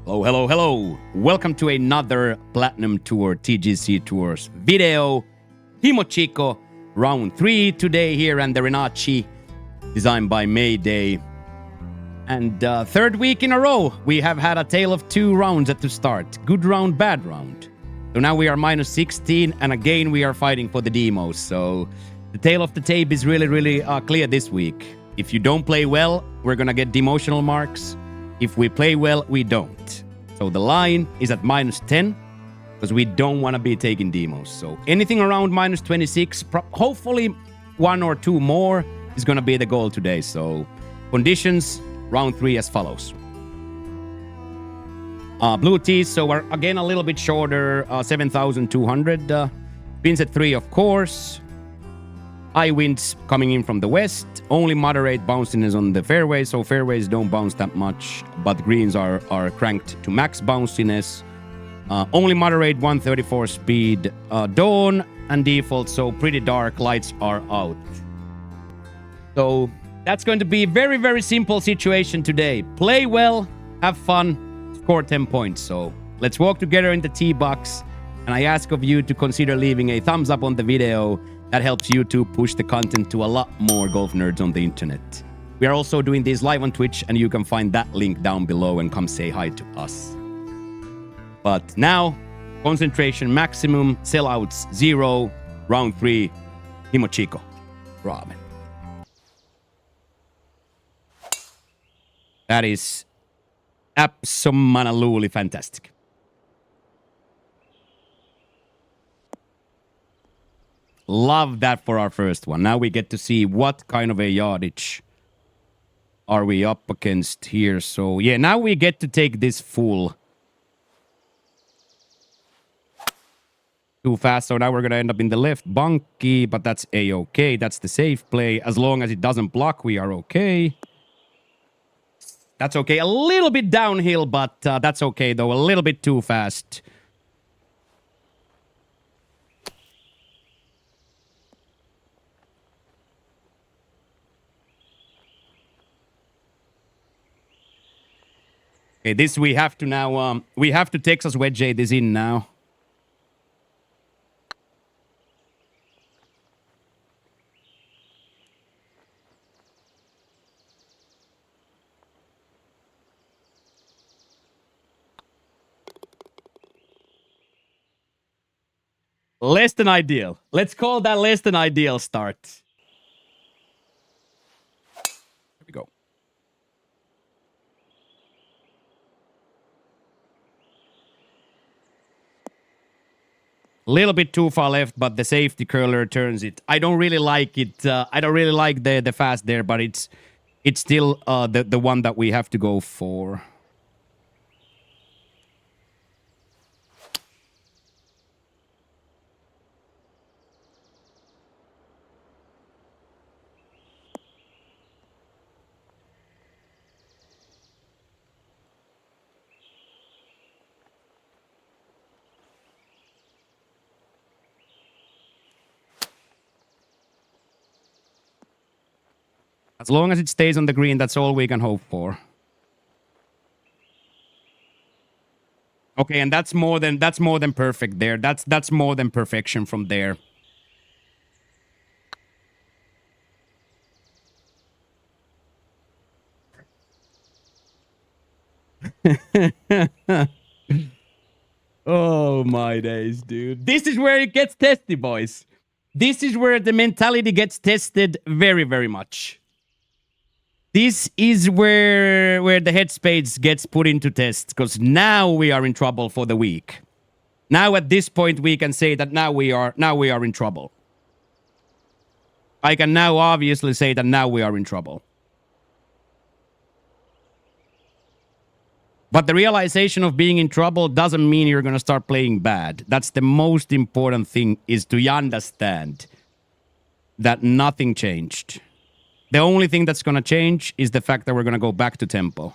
Hello, hello, hello. Welcome to another Platinum Tour TGC Tours video. Himochiko, round 3 today here and the Renachi, designed by Mayday. And third week in a row, we have had a tale of 2 rounds at the start. Good round, bad round. So now we are minus 16, and again we are fighting for the demos. So the tale of the tape is really clear this week. If you don't play well, we're gonna get demotional marks. If we play well, we don't. So the line is at minus 10, because we don't want to be taking demos. So anything around minus 26, hopefully 1 or 2 more is going to be the goal today. So conditions, round 3 as follows. Blue tees, so we're again a little bit shorter, 7,200. Pins at 3, of course. High winds coming in from the west. Only moderate bounciness on the fairways, so fairways don't bounce that much, but greens are cranked to max bounciness. Only moderate 134 speed. Dawn and default, so pretty dark. Lights are out. So that's going to be a very simple situation today. Play well, have fun, score 10 points. So let's walk together in the tee box, and I ask of you to consider leaving a thumbs up on the video. That helps YouTube push the content to a lot more golf nerds on the internet. We are also doing this live on Twitch, and you can find that link down below and come say hi to us. But now, concentration maximum, sellouts 0, round 3, Himochiko, Robin. That is absolutely fantastic. Love that for our first one. Now we get to see what kind of a yardage are we up against here. So yeah, now we get to take this full. Too fast, so now we're going to end up in the left bunky, but that's a-okay. That's the safe play. As long as it doesn't block, we are okay. That's okay. A little bit downhill, but that's okay, though. A little bit too fast. Okay, this we have to now, we have to Texas wedge this in now. Less than ideal. Let's call that less than ideal start. Here we go. Little bit too far left, but the safety curler turns it. I don't really like it. I don't really like the fast there, but it's still the one that we have to go for. As long as it stays on the green, that's all we can hope for. Okay, and that's more than perfect there. That's more than perfection from there. Oh my days, dude. This is where it gets tested, boys. This is where the mentality gets tested very much. This is where the headspace gets put into test, because now we are in trouble for the week. Now at this point we can say that now we are in trouble. I can now obviously say that now we are in trouble. But the realization of being in trouble doesn't mean you're going to start playing bad. That's the most important thing, is to understand that nothing changed. The only thing that's going to change is the fact that we're going to go back to tempo.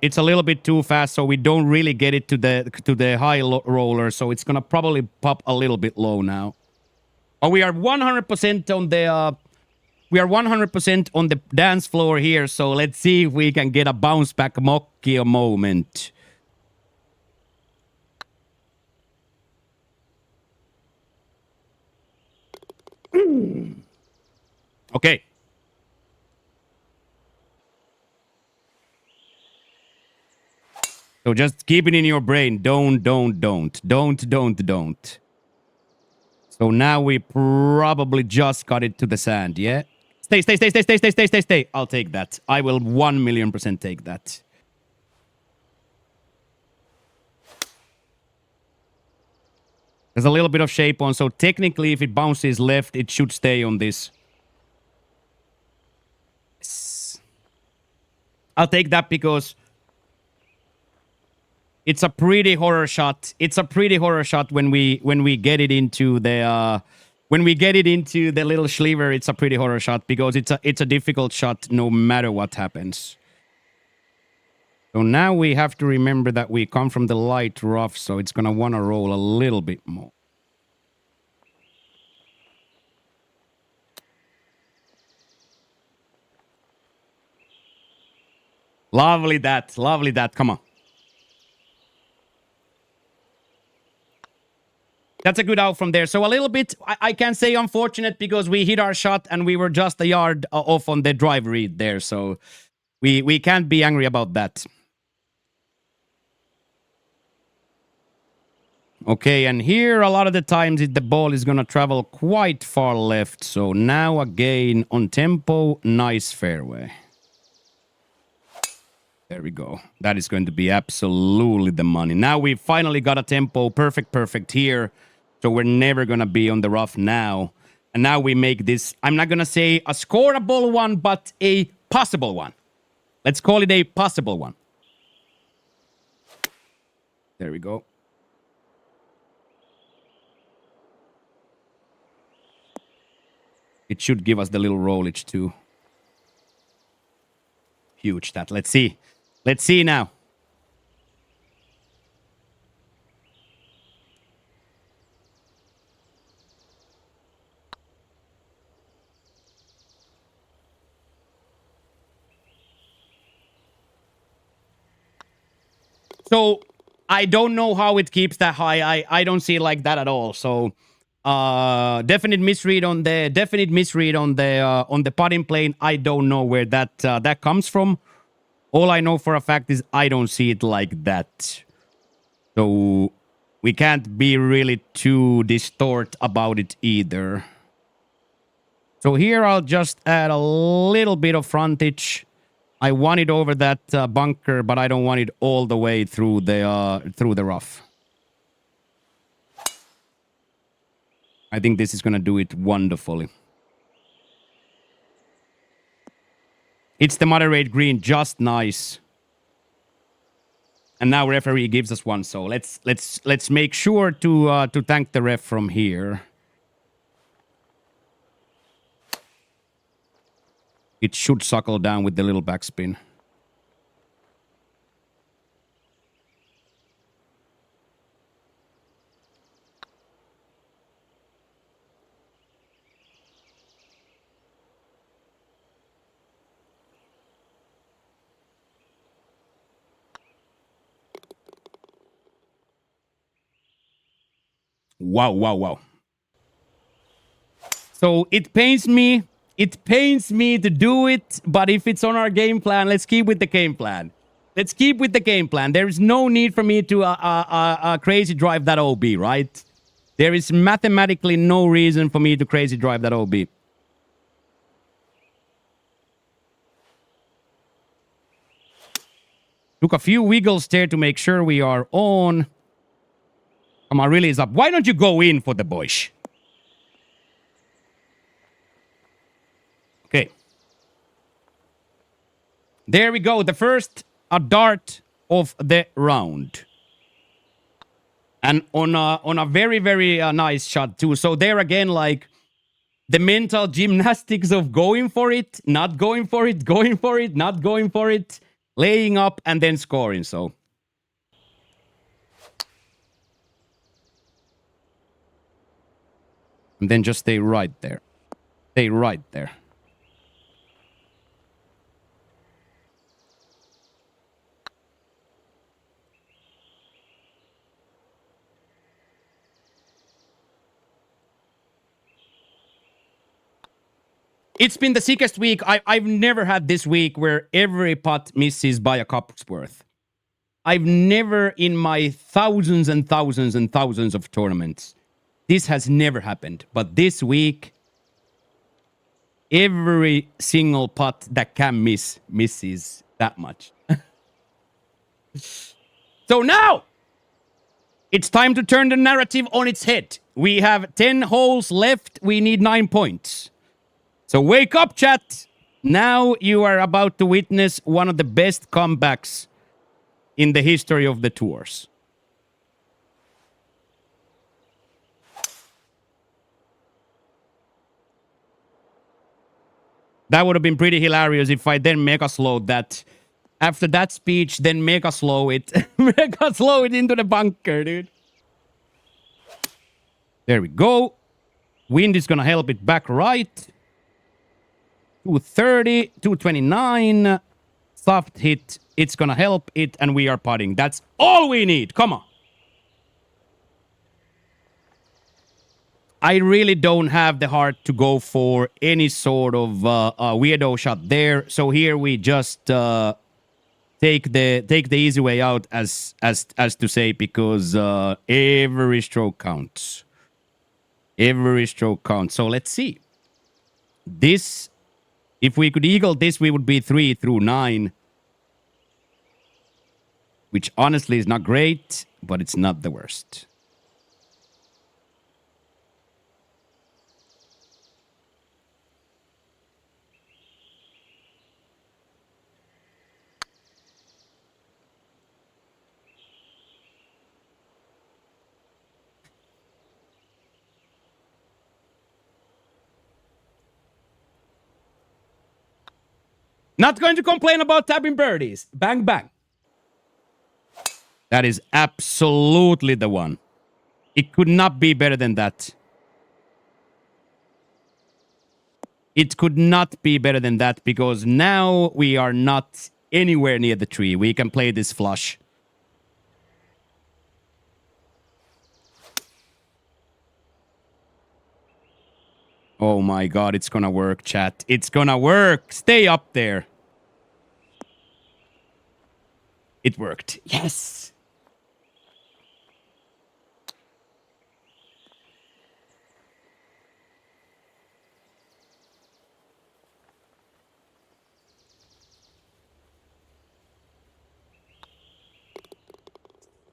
It's a little bit too fast, so we don't really get it to the high roller, so it's going to probably pop a little bit low now. Oh, we are 100% on the... we are 100% on the dance floor here, so let's see if we can get a bounce back Mocchio moment. Okay. So just keep it in your brain. Don't. So now we probably just got it to the sand, yeah? Stay. I'll take that. I will 1,000,000% take that. There's a little bit of shape on, so technically if it bounces left, it should stay on this. Yes. I'll take that because it's a pretty horror shot. It's a pretty horror shot when we get it into the when we get it into the little sliver. It's a pretty horror shot because it's a difficult shot no matter what happens. So now we have to remember that we come from the light rough, so it's gonna want to roll a little bit more. Lovely that. Lovely that. Come on. That's a good out from there. So a little bit, I can say unfortunate because we hit our shot and we were just a yard off on the drive read there. So we can't be angry about that. Okay, and here a lot of the times the ball is going to travel quite far left. So now again on tempo, nice fairway. There we go. That is going to be absolutely the money. Now we finally got a tempo. Perfect here. So we're never going to be on the rough now. And now we make this, I'm not going to say a scoreable one, but a possible one. Let's call it a possible one. There we go. It should give us the little rollage too. Huge that. Let's see. Let's see now. So I don't know how it keeps that high. I don't see it like that at all. So definite misread on the putting plane. I don't know where that comes from. All I know for a fact is I don't see it like that. So we can't be really too distort about it either. So here I'll just add a little bit of frontage. I want it over that bunker, but I don't want it all the way through the rough. I think this is going to do it wonderfully. It's the moderate green, just nice. And now referee gives us one, so let's make sure to thank the ref from here. It should suckle down with the little backspin. Wow. So it pains me to do it, but if it's on our game plan, let's keep with the game plan. There is no need for me to crazy drive that OB, right? There is mathematically no reason for me to crazy drive that OB. Took a few wiggles there to make sure we are on. Come on, really is up. Why don't you go in for the boys? Okay. There we go. The first dart of the round. And on a very, very nice shot too. So there again, like the mental gymnastics of going for it, not going for it, going for it, not going for it, laying up and then scoring. So And then just stay right there. Stay right there. It's been the sickest week. I've never had this week where every putt misses by a cup's worth. I've never, in my thousands and thousands and thousands of tournaments, this has never happened. But this week, every single putt that can miss misses that much. So now, it's time to turn the narrative on its head. We have 10 holes left. We need 9 points. So wake up, chat. Now you are about to witness one of the best comebacks in the history of the tours. That would have been pretty hilarious if I then mega slowed that. After that speech, then mega slow it. Mega slow it into the bunker, dude. There we go. Wind is going to help it back right. 230, 229. Soft hit. It's going to help it, and we are putting. That's all we need. Come on. I really don't have the heart to go for any sort of weirdo shot there. So here we just take the easy way out, as to say, because every stroke counts. Every stroke counts. So let's see. This, if we could eagle this, we would be 3 through 9. Which honestly is not great, but it's not the worst. Not going to complain about tapping birdies. Bang, bang. That is absolutely the one. It could not be better than that. It could not be better than that, because now we are not anywhere near the tree. We can play this flush. Oh my god, it's gonna work, chat. It's gonna work. Stay up there. It worked. Yes.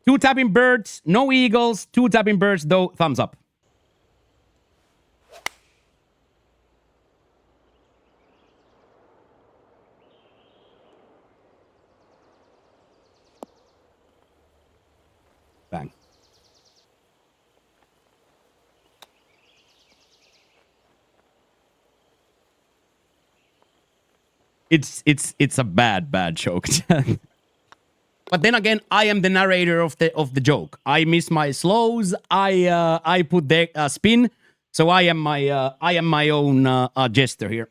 Two tapping birds, no eagles. Two tapping birds, though. Thumbs up. Bang. It's a bad joke. But then again, I am the narrator of the joke. I miss my slows. I put the spin. So I am my own jester here.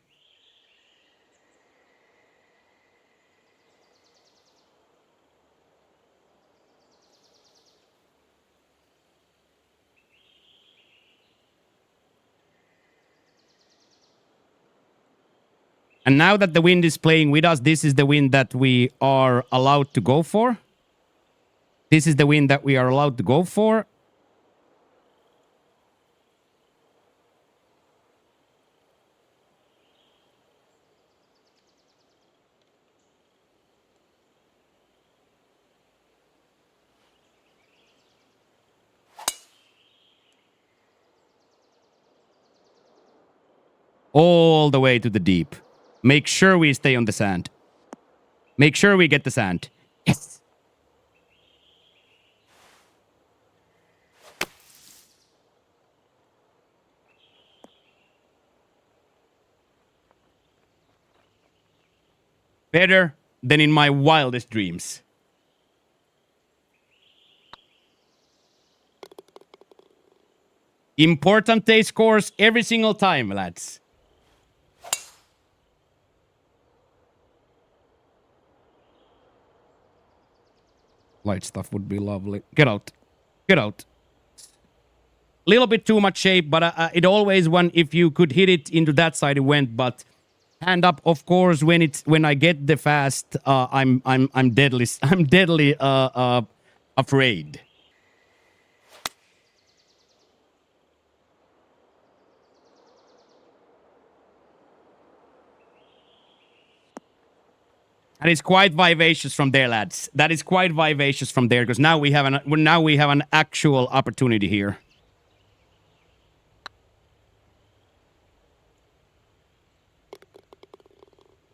And now that the wind is playing with us, this is the wind that we are allowed to go for. This is the wind that we are allowed to go for. All the way to the deep. Make sure we stay on the sand. Make sure we get the sand. Yes. Better than in my wildest dreams. Important day scores every single time, lads. Light stuff would be lovely. Get out. Get out. Little bit too much shape, but it always won. If you could hit it into that side, it went. But hand up, of course. When I get the fast, I'm deadly. I'm deadly afraid. And it's quite vivacious from there, lads. That is quite vivacious from there, because now we have an actual opportunity here.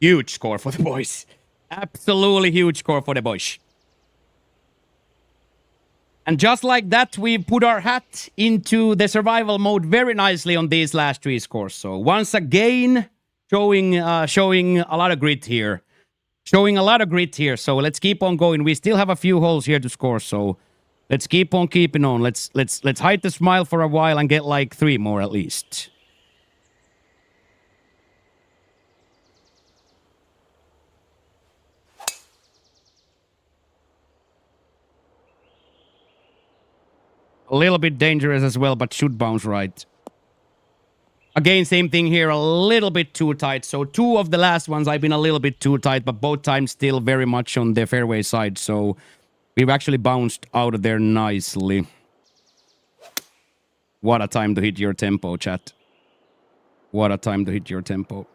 Huge score for the boys. Absolutely huge score for the boys. And just like that, we put our hat into the survival mode very nicely on these last 3 scores. So once again, showing a lot of grit here. Showing a lot of grit here, so let's keep on going. We still have a few holes here to score, so let's keep on keeping on. Let's hide the smile for a while and get like 3 more at least. A little bit dangerous as well, but should bounce right. Again, same thing here, a little bit too tight. So 2 of the last ones I've been a little bit too tight, but both times still very much on the fairway side. So we've actually bounced out of there nicely. What a time to hit your tempo, chat. What a time to hit your tempo.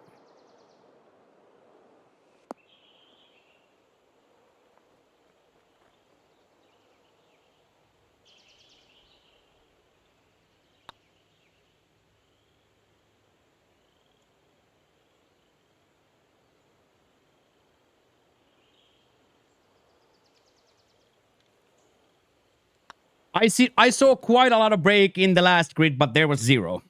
I saw quite a lot of break in the last grid, but there was 0.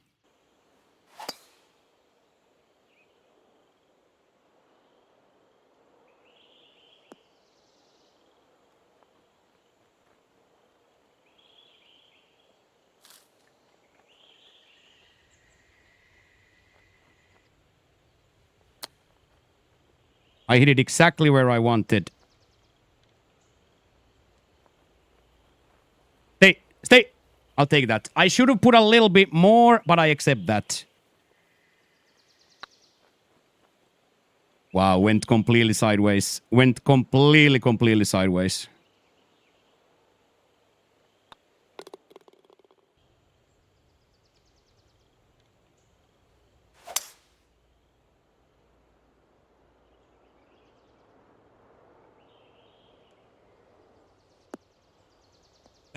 I hit it exactly where I wanted. Stay. I'll take that. I should have put a little bit more, but I accept that. Wow, went completely sideways. Went completely sideways.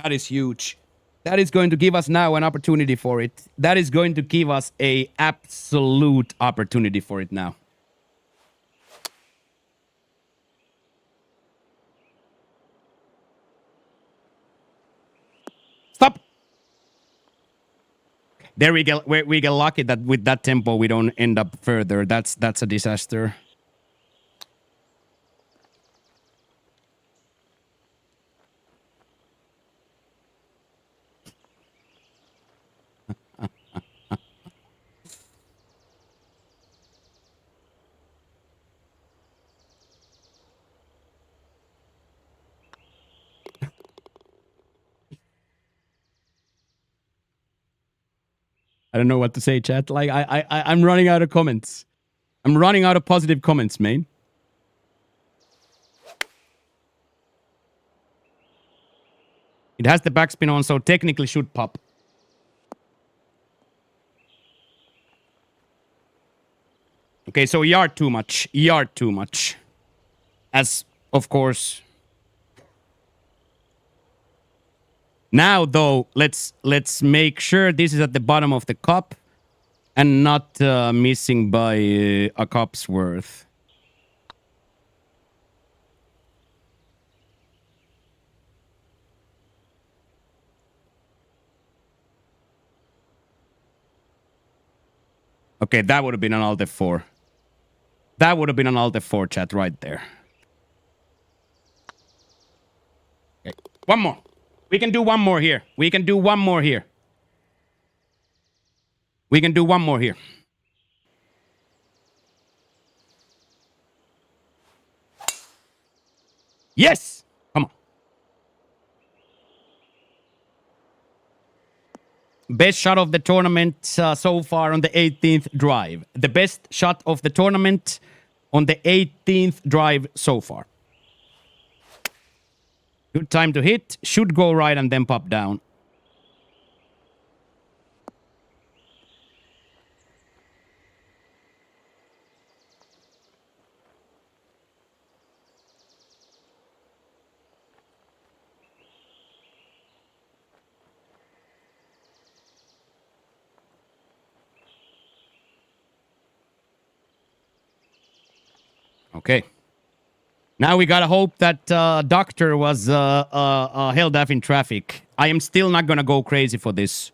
That is huge. That is going to give us now an opportunity for it. That is going to give us a absolute opportunity for it now. Stop. There we go. We get lucky that with that tempo we don't end up further. That's a disaster. I don't know what to say, chat. Like I'm running out of comments. I'm running out of positive comments, man. It has the backspin on, so technically should pop. Okay, so yard too much. Yard too much. As, of course. Now, though, let's make sure this is at the bottom of the cup and not missing by a cup's worth. Okay, that would have been an Alt F4. That would have been an Alt F4 chat right there. Okay, one more. We can do one more here. We can do one more here. We can do one more here. Yes! Come on. Best shot of the tournament so far on the 18th drive. The best shot of the tournament on the 18th drive so far. Good time to hit. Should go right and then pop down. Okay. Now we gotta hope that Doctor was held up in traffic. I am still not gonna go crazy for this.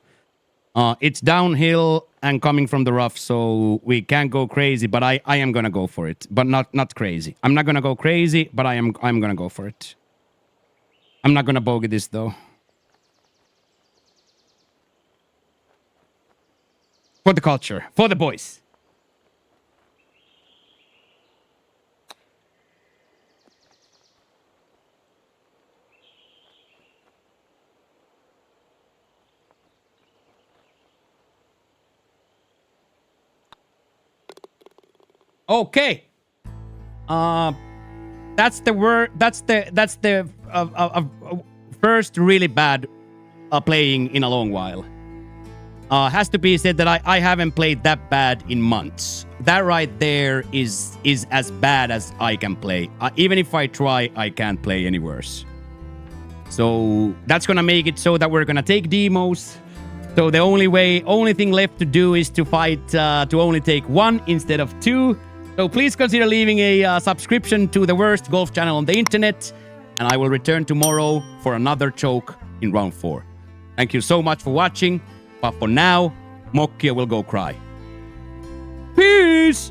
It's downhill and coming from the rough, so we can't go crazy. But I am gonna go for it, but not crazy. I'm not gonna go crazy, but I'm gonna go for it. I'm not gonna bogey this though. For the culture, for the boys. Okay. That's the word. That's the first really bad playing in a long while. Has to be said that I haven't played that bad in months. That right there is as bad as I can play. Even if I try, I can't play any worse. So that's gonna make it so that we're gonna take demos. So the only thing left to do is to fight to only take one instead of two. So please consider leaving a subscription to the worst golf channel on the internet, and I will return tomorrow for another choke in round 4. Thank you so much for watching, but for now, Mokkia will go cry. Peace!